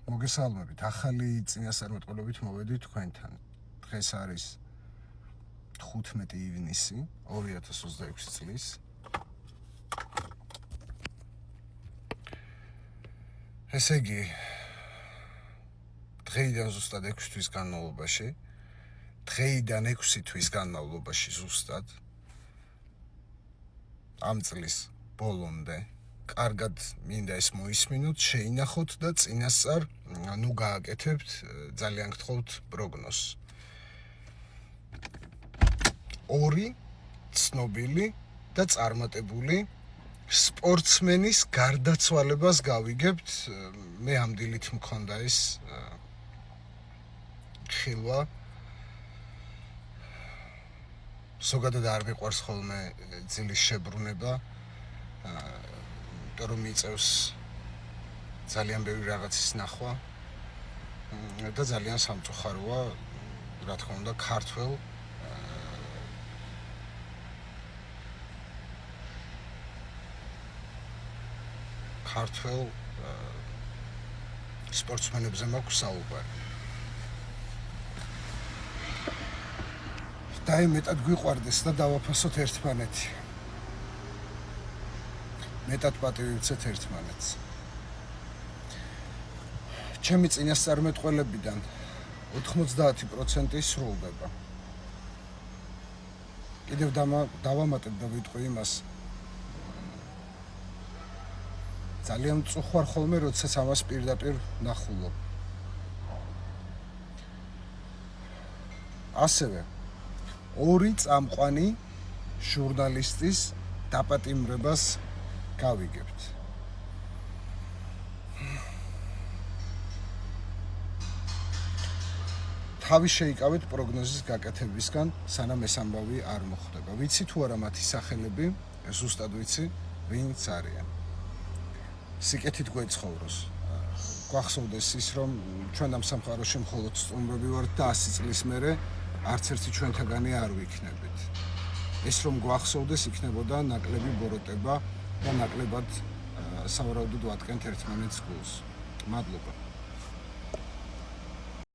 მოგესალმებით. ახალი წინასწარმეტყველებით მოვედი თქვენთან. დღეს არის 15 ივნისი 2026 წლის. ესე იგი, დღეიდან ზუსტად 6 თვის განმავლობაში, დღეიდან 6 თვის განმავლობაში ზუსტად ამ წლის ბოლომდე კარგად მინდა ეს მოისმინოთ, შეინახოთ და წინასწარ გააკეთებთ, ძალიან გთხოვთ პროგნოზს. 2 ცნობილი და წარმატებული სპორტსმენის გარდაცვალებას გავიგებთ. მე ამ დილით მქონდა ეს ხილვა. ზოგადად არ მიყვარს ხოლმე ძილის შებრუნება. რომ მიწევს ძალიან ბევრი რაღაცის ნახვა და ძალიან სამწუხაროა, რა თქმა უნდა, ქართველ სპორტსმენებზე მაქვს საუბარი. და მეტად გვიყვარდეს და დავაფასოთ ერთმანეთი. მეტად პატივივცეთ ერთმანეთს. ჩემი წინასწარმეტყველებიდან 90% სრულდება. კიდევ დავამატებ და ვიტყვი იმას. ძალიან მწუხვარ ხოლმე, როდესაც ამას პირდაპირ ნახულობ. ასევე 2 წამყვანი ჟურნალისტის დაპატიმრებას გავიგებთ. თავი შეიკავეთ პროგნოზის გაკეთებისგან, სანამ ეს ამბავი არ მოხდება. ვიცი თუ არა მათი სახელები, ზუსტად ვიცი, ვინც არიან. სიკეთით გვეცხოვროს. გვახსოვდეს ის, რომ ჩვენ ამ სამყაროში მხოლოდ სტუმრები ვართ და 100 წლის მერე არც ერთი ჩვენთაგანი არ ვიქნებით. ეს რომ გვახსოვდეს, იქნებოდა ნაკლები ბოროტება და ნაკლებად სავარაუდოდ ვატკენთ ერთმანეთს გულს. მადლობა.